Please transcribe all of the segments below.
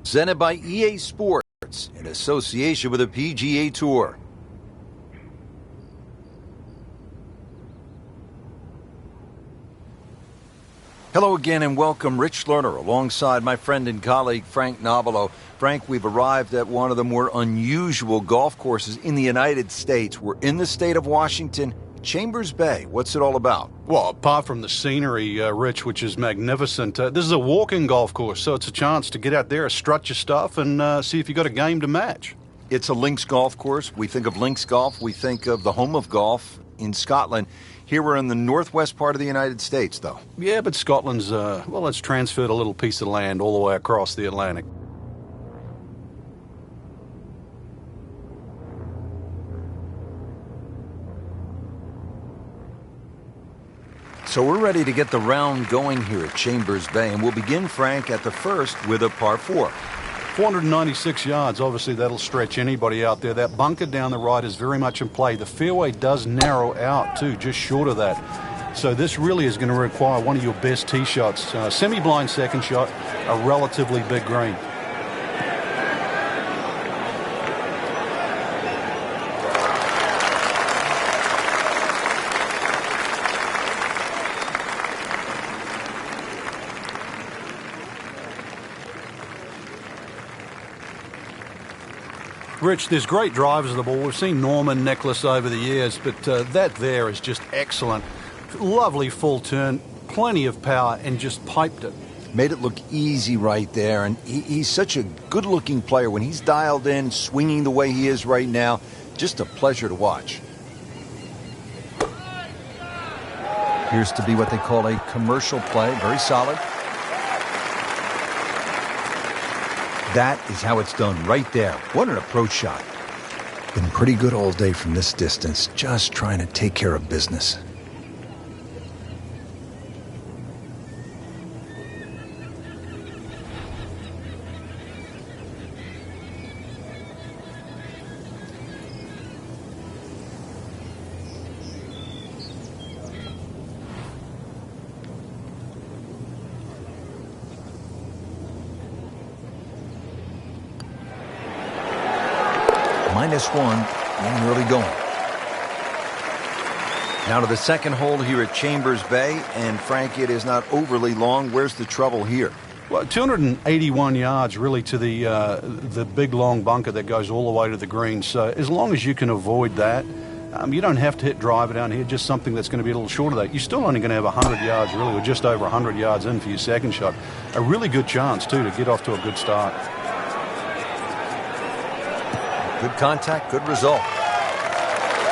Presented by EA Sports in association with the PGA Tour. Hello again and welcome. Rich Lerner alongside my friend and colleague Frank Nobilo. Frank, we've arrived at one of the more unusual golf courses in the United States. We're in the state of Washington, Chambers Bay. What's it all about? Well, apart from the scenery, Rich, which is magnificent, this is a walking golf course, so it's a chance to get out there, strut your stuff, and see if you've got a game to match. It's a links golf course. We think of links golf. We think of the home of golf in Scotland. Here we're in the northwest part of the United States, though. Yeah, but Scotland's, well, it's transferred a little piece of land all the way across the Atlantic. So we're ready to get the round going here at Chambers Bay, and we'll begin, Frank, at the first with a par 4. 496 yards, obviously that'll stretch anybody out there. That bunker down the right is very much in play. The fairway does narrow out too, just short of that. So this really is going to require one of your best tee shots. Semi-blind second shot, a relatively big green. Rich, there's great drivers of the ball. We've seen Norman, Nicholas over the years, but that there is just excellent. Lovely full turn, plenty of power, and just piped it. Made it look easy right there, and he's such a good-looking player. When he's dialed in, swinging the way he is right now, just a pleasure to watch. Appears to be what they call a commercial play, very solid. That is how it's done right there. What an approach shot. Been pretty good all day from this distance, just trying to take care of business. -1, and early going. Now to the second hole here at Chambers Bay, and Frank, it is not overly long. Where's the trouble here? Well, 281 yards really to the big long bunker that goes all the way to the green. So as long as you can avoid that, you don't have to hit driver down here, just something that's going to be a little short of that. You're still only going to have 100 yards really, or just over 100 yards in for your second shot. A really good chance too to get off to a good start. Good contact, good result.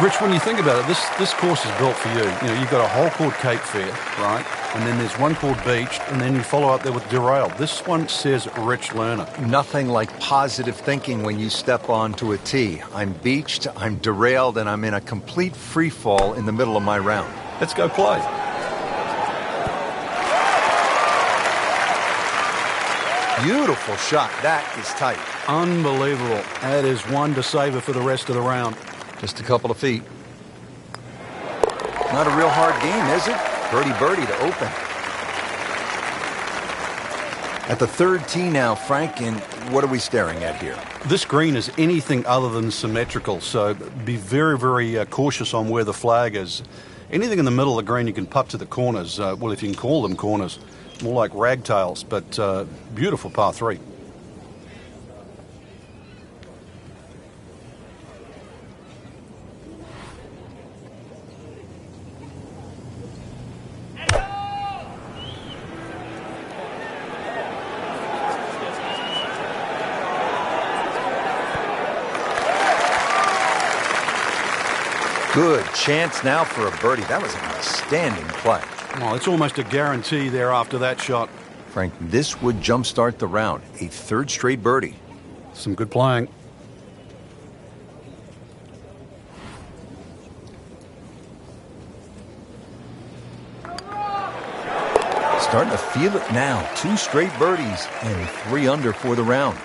Rich, when you think about it, this course is built for you. You know, you've got a hole called Cape Fair, right? And then there's one called Beached, and then you follow up there with Derailed. This one says Rich Lerner. Nothing like positive thinking when you step onto a tee. I'm beached, I'm derailed, and I'm in a complete free fall in the middle of my round. Let's go play. Beautiful shot. That is tight. Unbelievable. That is one to savor for the rest of the round. Just a couple of feet. Not a real hard game, is it? Birdie to open. At the third tee now, Frank, and what are we staring at here? This green is anything other than symmetrical, so be very, very cautious on where the flag is. Anything in the middle of the green you can putt to the corners. Well, if you can call them corners. More like ragtails, but beautiful par 3. Good chance now for a birdie. That was an outstanding play. Well, it's almost a guarantee there after that shot. Frank, this would jumpstart the round. A third straight birdie. Some good playing. Starting to feel it now. 2 straight birdies and 3 under for the round.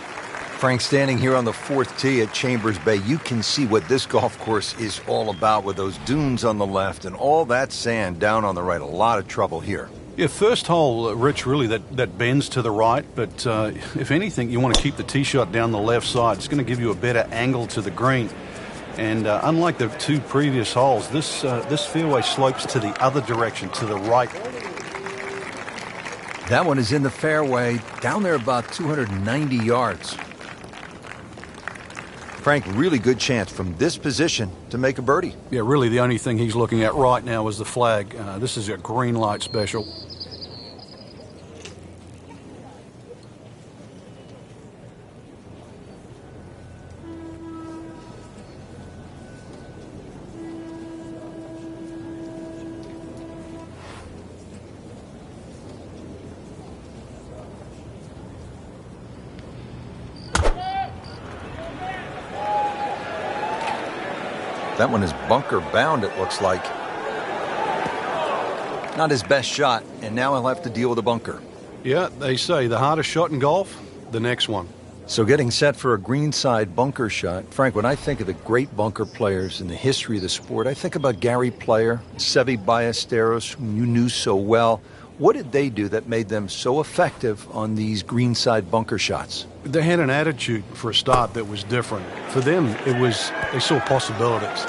Frank, standing here on the 4th tee at Chambers Bay, you can see what this golf course is all about with those dunes on the left and all that sand down on the right. A lot of trouble here. Yeah, first hole, Rich, really that bends to the right, but if anything, you want to keep the tee shot down the left side. It's going to give you a better angle to the green. And unlike the two previous holes, this fairway slopes to the other direction, to the right. That one is in the fairway, down there about 290 yards. Frank, really good chance from this position to make a birdie. Yeah, really the only thing he's looking at right now is the flag. This is a green light special. That one is bunker bound, it looks like. Not his best shot, and now he'll have to deal with a bunker. Yeah, they say the hardest shot in golf, the next one. So getting set for a greenside bunker shot. Frank, when I think of the great bunker players in the history of the sport, I think about Gary Player, Seve Ballesteros, whom you knew so well. What did they do that made them so effective on these greenside bunker shots? They had an attitude for a start that was different. For them, they saw possibilities.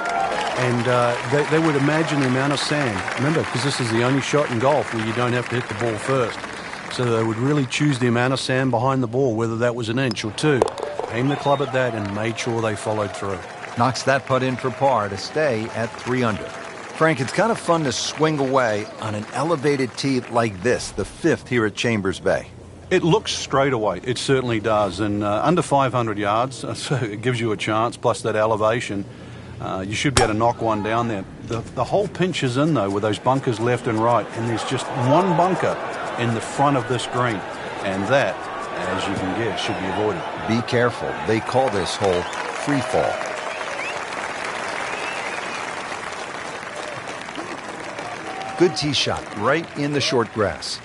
And they would imagine the amount of sand. Remember, because this is the only shot in golf where you don't have to hit the ball first. So they would really choose the amount of sand behind the ball, whether that was an inch or two. Aimed the club at that and made sure they followed through. Knocks that putt in for par to stay at 3 under. Frank, it's kind of fun to swing away on an elevated tee like this, the 5th here at Chambers Bay. It looks straight away. It certainly does. And under 500 yards, so it gives you a chance, plus that elevation. You should be able to knock one down there. The whole pinch is in, though, with those bunkers left and right. And there's just one bunker in the front of this green. And that, as you can guess, should be avoided. Be careful. They call this hole free fall. Good tee shot right in the short grass.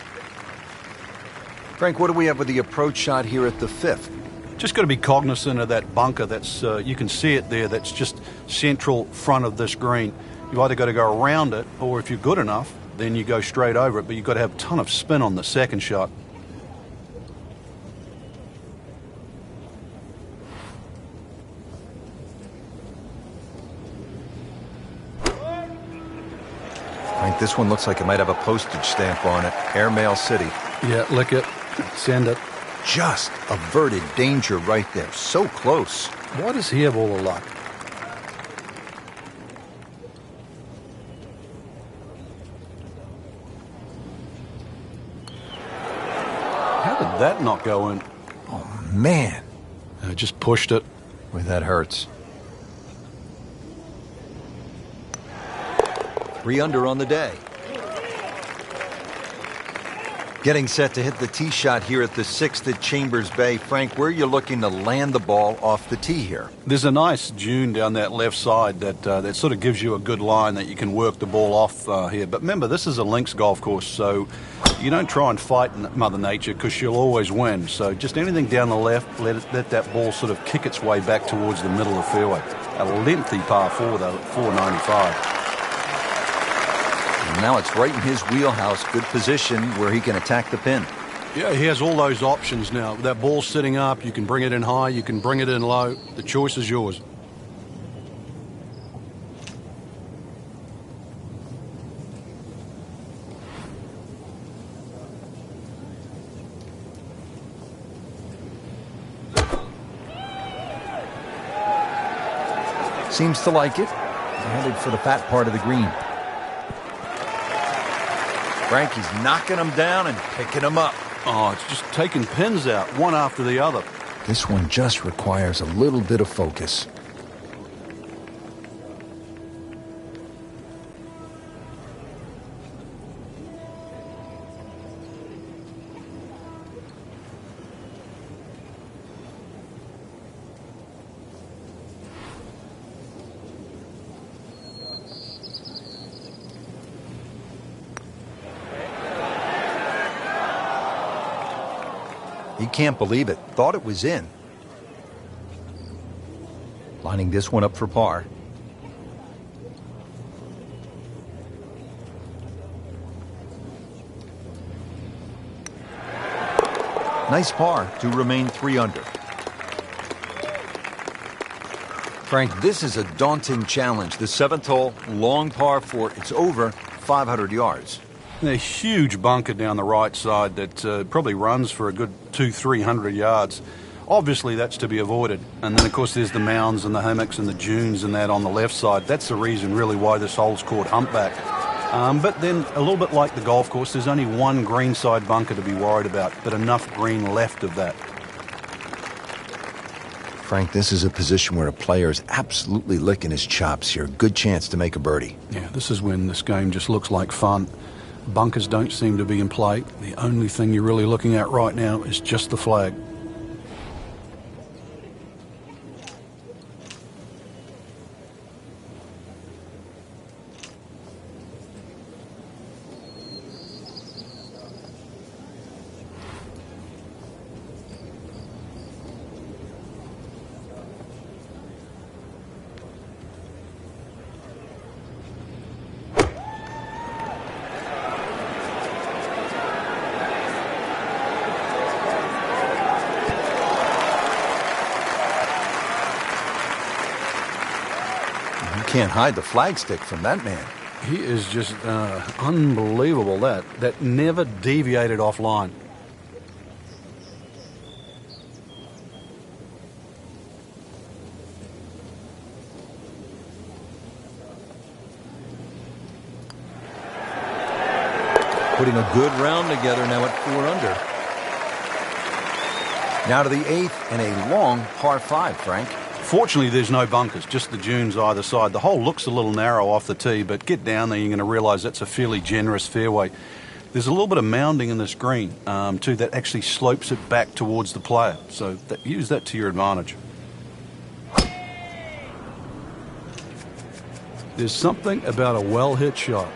Frank, what do we have with the approach shot here at the 5th? Just got to be cognizant of that bunker. That's you can see it there. That's just central front of this green. You either got to go around it, or if you're good enough, then you go straight over it. But you've got to have a ton of spin on the second shot. Frank, this one looks like it might have a postage stamp on it. Airmail City. Yeah, lick it. Send it. Just averted danger right there. So close. Why does he have all the luck? How did that not go in? Oh, man. I just pushed it. Boy, that hurts. 3 under on the day. Getting set to hit the tee shot here at the 6th at Chambers Bay. Frank, where are you looking to land the ball off the tee here? There's a nice dune down that left side that sort of gives you a good line that you can work the ball off here. But remember, this is a links golf course, so you don't try and fight Mother Nature because she'll always win. So just anything down the left, let that ball sort of kick its way back towards the middle of the fairway. A lengthy par 4, though, at 495. Now it's right in his wheelhouse. Good position where he can attack the pin. Yeah, he has all those options now. That ball's sitting up. You can bring it in high. You can bring it in low. The choice is yours. Seems to like it. Headed for the fat part of the green. Frankie's knocking them down and picking them up. Oh, it's just taking pins out, one after the other. This one just requires a little bit of focus. He can't believe it. Thought it was in. Lining this one up for par. Nice par to remain 3 under. Frank, this is a daunting challenge. The 7th hole, long par 4. It's over 500 yards. A huge bunker down the right side that probably runs for a good 200-300 yards. Obviously, that's to be avoided. And then, of course, there's the mounds and the hummocks and the dunes and that on the left side. That's the reason, really, why this hole's called Humpback. But then, a little bit like the golf course, there's only one greenside bunker to be worried about, but enough green left of that. Frank, this is a position where a player is absolutely licking his chops here. Good chance to make a birdie. Yeah, this is when this game just looks like fun. Bunkers don't seem to be in play. The only thing you're really looking at right now is just the flag. Can't hide the flagstick from that man. He is just unbelievable. That never deviated offline. Putting a good round together now at 4 under. Now to the 8th and a long par 5, Frank. Fortunately, there's no bunkers, just the dunes either side. The hole looks a little narrow off the tee, but get down there, you're going to realise that's a fairly generous fairway. There's a little bit of mounding in this green, too, that actually slopes it back towards the player. So use that to your advantage. There's something about a well-hit shot.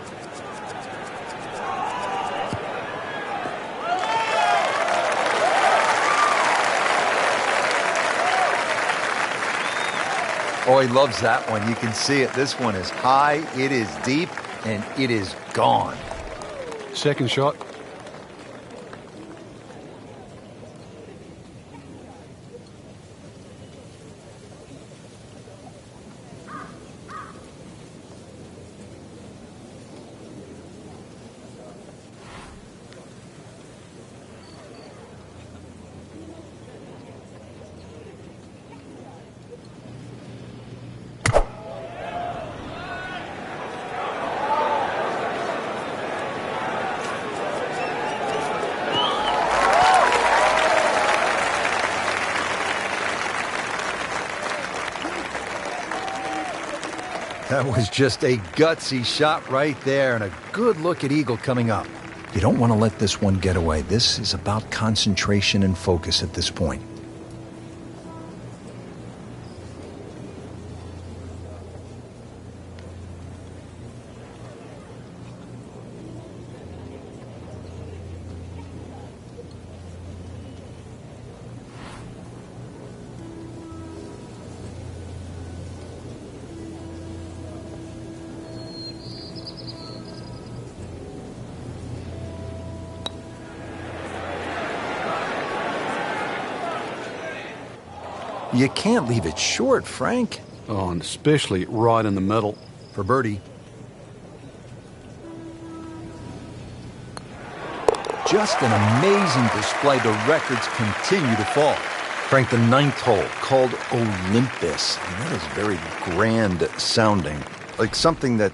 Oh, he loves that one. You can see it. This one is high, it is deep, and it is gone. Second shot. That was just a gutsy shot right there, and a good look at Eagle coming up. You don't want to let this one get away. This is about concentration and focus at this point. You can't leave it short, Frank. Oh, and especially right in the middle. For birdie. Just an amazing display. The records continue to fall. Frank, the 9th hole, called Olympus. And that is very grand sounding. Like something that...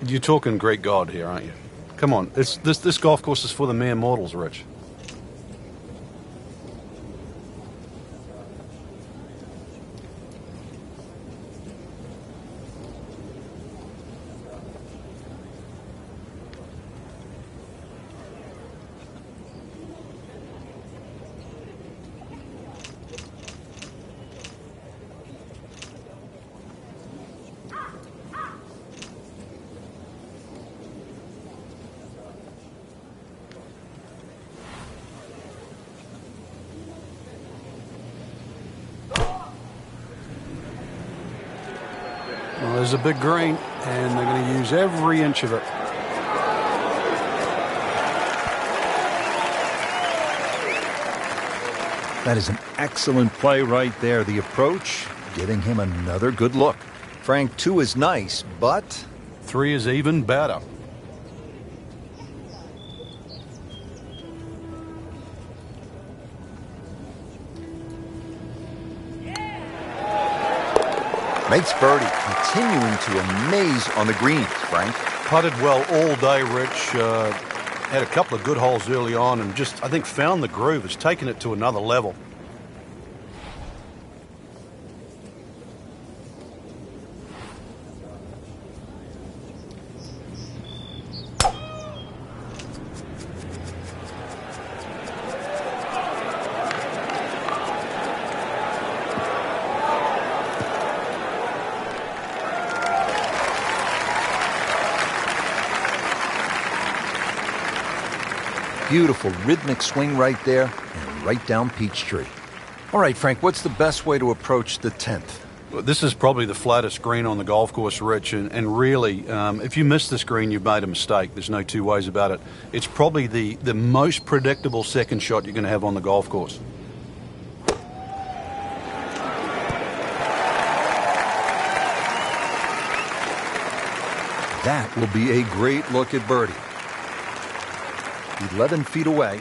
You're talking Greek God here, aren't you? Come on, this golf course is for the mere mortals, Rich. Well, there's a big green, and they're going to use every inch of it. That is an excellent play right there. The approach, giving him another good look. Frank, 2 is nice, but 3 is even better. makes birdie, continuing to amaze on the greens, Frank. Putted well all day, Rich. Had a couple of good holes early on and just, I think, found the groove. It's taken it to another level. Beautiful rhythmic swing right there and right down Peachtree. All right, Frank, what's the best way to approach the 10th? Well, this is probably the flattest green on the golf course, Rich, and really, if you miss this green, you've made a mistake. There's no two ways about it. It's probably the most predictable second shot you're going to have on the golf course. That will be a great look at birdie. 11 feet away.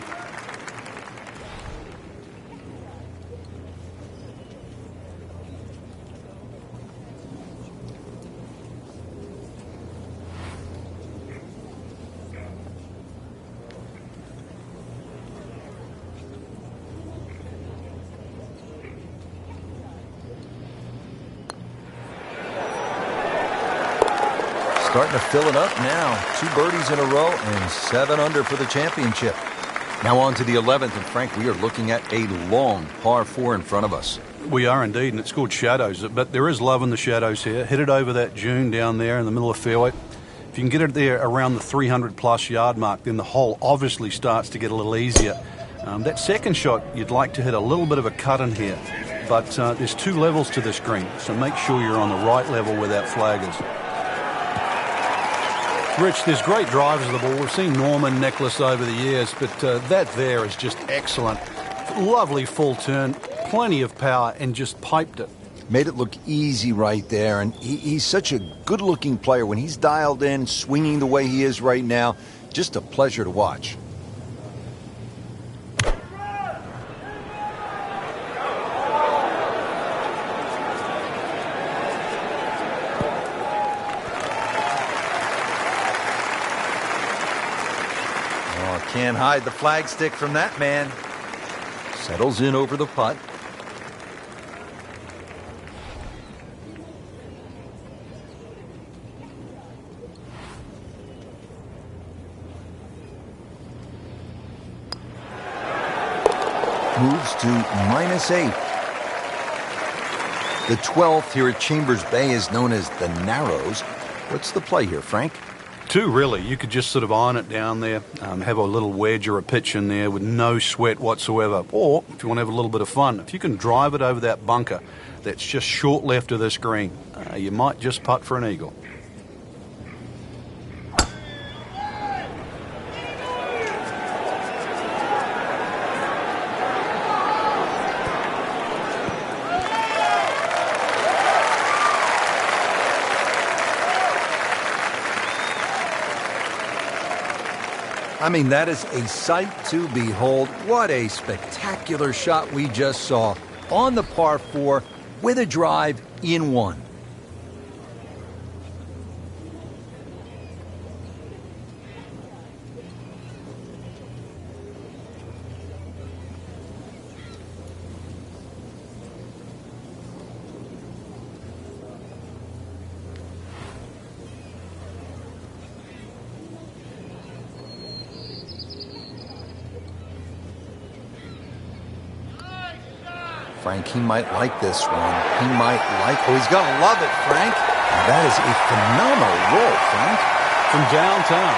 Starting to fill it up now. 2 birdies in a row and 7 under for the championship. Now on to the 11th, and Frank, we are looking at a long par 4 in front of us. We are indeed, and it's called shadows, but there is love in the shadows here. Hit it over that dune down there in the middle of the fairway. If you can get it there around the 300-plus yard mark, then the hole obviously starts to get a little easier. That second shot, you'd like to hit a little bit of a cut in here, but there's 2 levels to this green, so make sure you're on the right level where that flag is. Rich, there's great drivers of the ball. We've seen Norman, Nicklaus over the years, but that there is just excellent. Lovely full turn, plenty of power, and just piped it. Made it look easy right there, and he's such a good-looking player. When he's dialed in, swinging the way he is right now, just a pleasure to watch. Can't hide the flagstick from that man. Settles in over the putt. Moves to -8. The 12th here at Chambers Bay is known as the Narrows. What's the play here, Frank? 2, really. You could just sort of iron it down there, have a little wedge or a pitch in there with no sweat whatsoever. Or, if you want to have a little bit of fun, if you can drive it over that bunker that's just short left of this green, you might just putt for an eagle. I mean, that is a sight to behold. What a spectacular shot we just saw on the par 4 with a drive in 1. Frank, he might like this one. He might like... Oh, he's going to love it, Frank. And that is a phenomenal roll, Frank. From downtown.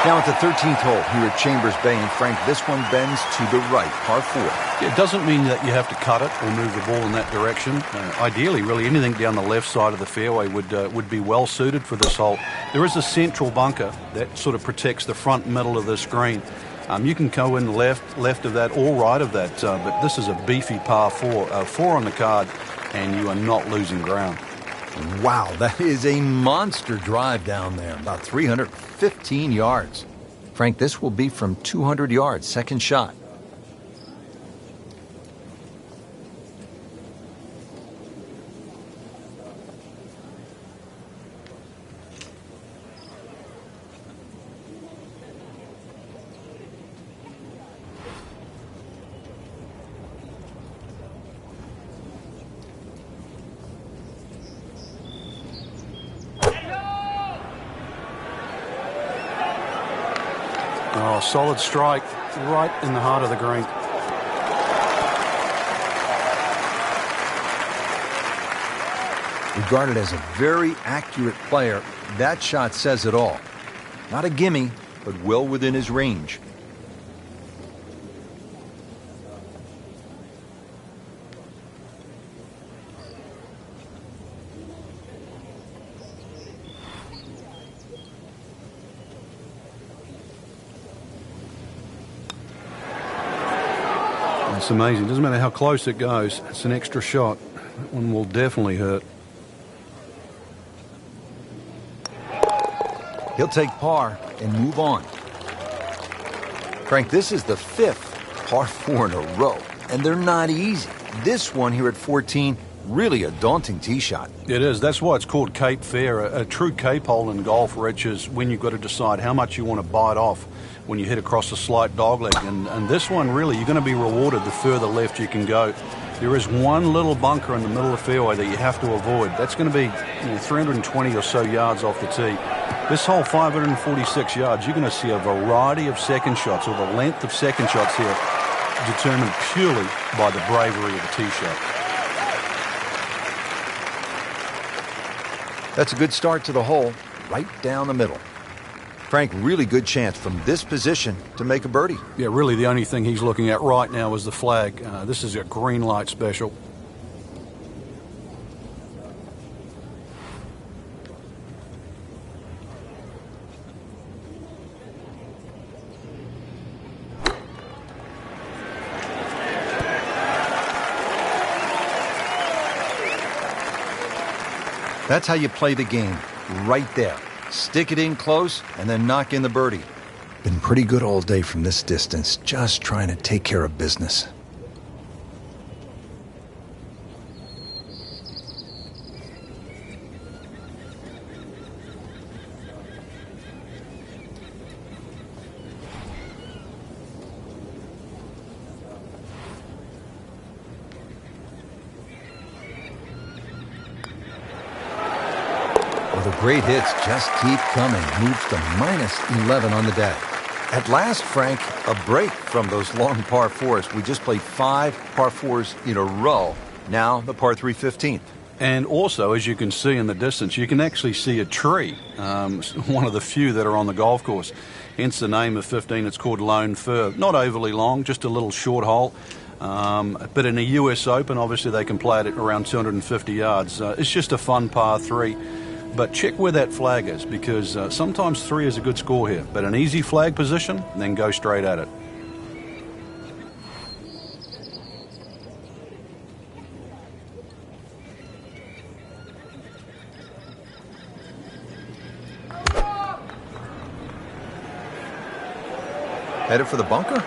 Now at the 13th hole here at Chambers Bay, and Frank, this one bends to the right, par 4. It doesn't mean that you have to cut it or move the ball in that direction. Ideally, really, anything down the left side of the fairway would be well suited for this hole. There is a central bunker that sort of protects the front middle of this green. You can go in left of that or right of that, but this is a beefy par 4. 4 on the card, and you are not losing ground. Wow, that is a monster drive down there, about 315 yards. Frank, this will be from 200 yards, second shot. Oh, solid strike right in the heart of the green. Regarded as a very accurate player, that shot says it all. Not a gimme, but well within his range. It's amazing. Doesn't matter how close it goes. It's an extra shot. That one will definitely hurt. He'll take par and move on. Frank, this is the 5th par 4 in a row, and they're not easy. This one here at 14, really a daunting tee shot. It is. That's why it's called Cape Fair. A true Cape hole in golf, Rich, is when you've got to decide how much you want to bite off when you hit across a slight dogleg. And this one, really, you're going to be rewarded the further left you can go. There is one little bunker in the middle of the fairway that you have to avoid. That's going to be 320 or so yards off the tee. This hole, 546 yards, you're going to see a variety of second shots, or the length of second shots here, determined purely by the bravery of the tee shot. That's a good start to the hole, right down the middle. Frank, really good chance from this position to make a birdie. Yeah, really the only thing he's looking at right now is the flag. This is a green light special. That's how you play the game, right there. Stick it in close and then knock in the birdie. Been pretty good all day from this distance, just trying to take care of business. The great hits just keep coming. Moves to -11 on the day. At last, Frank, a break from those long par 4s. We just played 5 par 4s in a row. Now the par 3 15th. And also, as you can see in the distance, you can actually see a tree. One of the few that are on the golf course. Hence the name of 15. It's called Lone Fir. Not overly long, just a little short hole. But in a US Open, obviously they can play it at around 250 yards. It's just a fun par 3. But check where that flag is, because sometimes 3 is a good score here. But an easy flag position, then go straight at it. Headed for the bunker?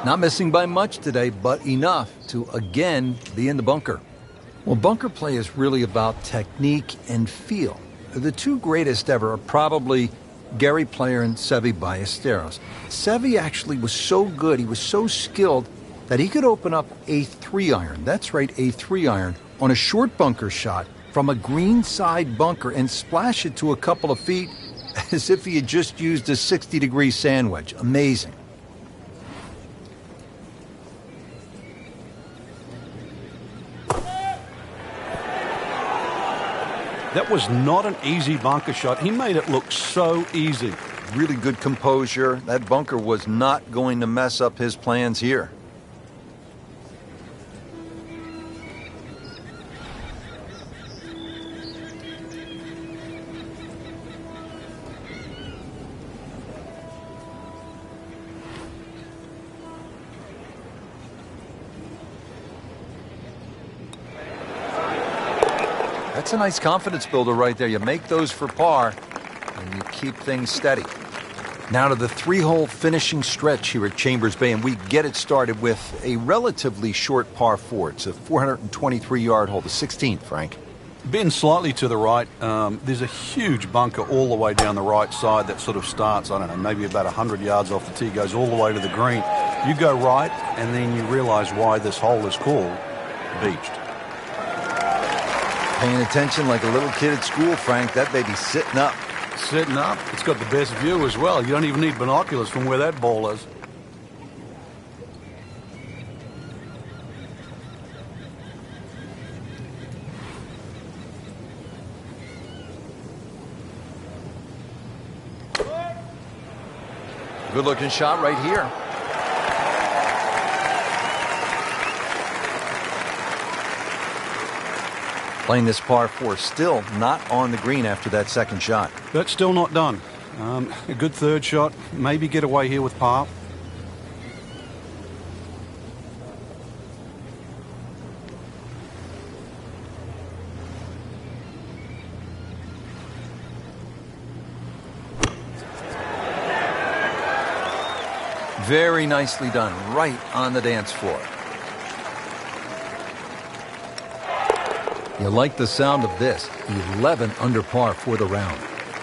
Not missing by much today, but enough to again be in the bunker. Well, bunker play is really about technique and feel. The two greatest ever are probably Gary Player and Seve Ballesteros. Seve actually was so good, he was so skilled, that he could open up a 3-iron, that's right, a 3-iron, on a short bunker shot from a green side bunker and splash it to a couple of feet as if he had just used a 60-degree sand wedge. Amazing. That was not an easy bunker shot. He made it look so easy. Really good composure. That bunker was not going to mess up his plans here. That's a nice confidence builder right there. You make those for par, and you keep things steady. Now to the 3-hole finishing stretch here at Chambers Bay, and we get it started with a relatively short par 4. It's a 423-yard hole, the 16th, Frank. Being slightly to the right, there's a huge bunker all the way down the right side that sort of starts, I don't know, maybe about 100 yards off the tee, goes all the way to the green. You go right, and then you realize why this hole is called beached. Paying attention like a little kid at school, Frank. That baby's sitting up. Sitting up. It's got the best view as well. You don't even need binoculars from where that ball is. Good-looking shot right here. Playing this par 4, still not on the green after that second shot. That's still not done. A good third shot. Maybe get away here with par. Very nicely done, right on the dance floor. You like the sound of this. 11 under par for the round.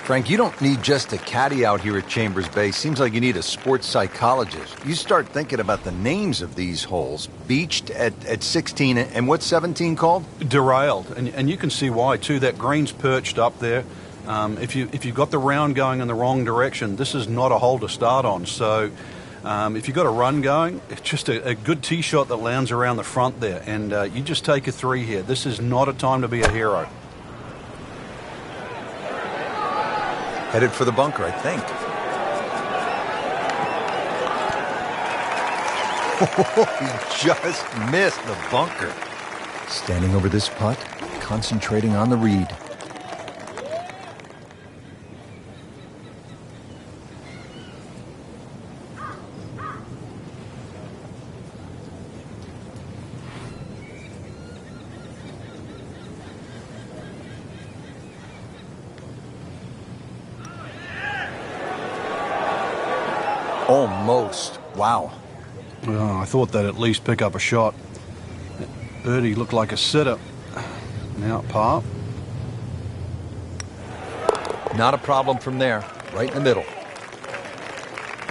Frank, you don't need just a caddy out here at Chambers Bay. Seems like you need a sports psychologist. You start thinking about the names of these holes. Beached at 16, and what's 17 called? Derailed, and you can see why too. That green's perched up there. If you've got the round going in the wrong direction, this is not a hole to start on. So if you've got a run going, it's just a good tee shot that lands around the front there, and you just take a 3 here. This is not a time to be a hero. Headed for the bunker, I think. He just missed the bunker. Standing over this putt, concentrating on the read. Almost. Wow. Oh, I thought they'd at least pick up a shot. Birdie looked like a sitter. Now par. Not a problem from there. Right in the middle.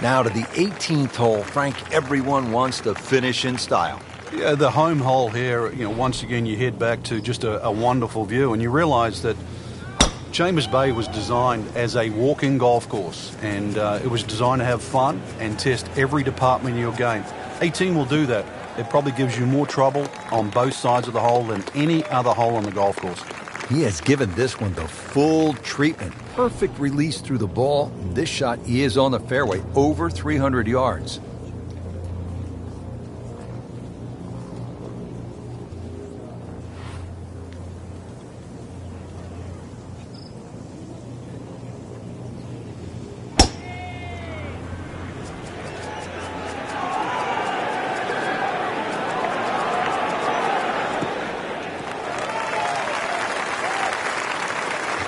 Now to the 18th hole. Frank, everyone wants to finish in style. Yeah, the home hole here, once again you head back to just a wonderful view, and you realize that Chambers Bay was designed as a walk-in golf course, and it was designed to have fun and test every department of your game. 18 will do that. It probably gives you more trouble on both sides of the hole than any other hole on the golf course. He has given this one the full treatment. Perfect release through the ball. This shot is on the fairway, over 300 yards.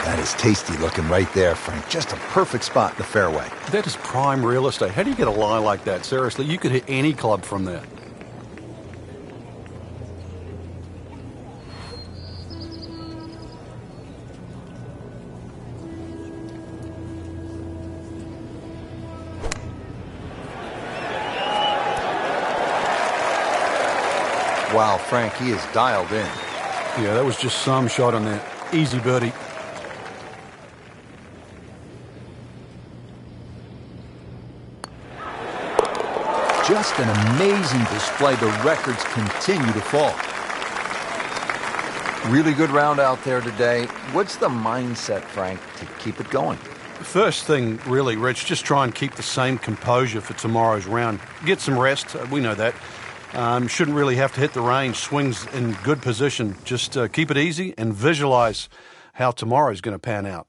That is tasty looking right there, Frank. Just a perfect spot in the fairway. That is prime real estate. How do you get a lie like that? Seriously, you could hit any club from there. Wow, Frank, he is dialed in. Yeah, that was just some shot on there. Easy birdie. Just an amazing display. The records continue to fall. Really good round out there today. What's the mindset, Frank, to keep it going? First thing, really, Rich, just try and keep the same composure for tomorrow's round. Get some rest. We know that. Shouldn't really have to hit the range. Swings in good position. Just keep it easy and visualize how tomorrow's going to pan out.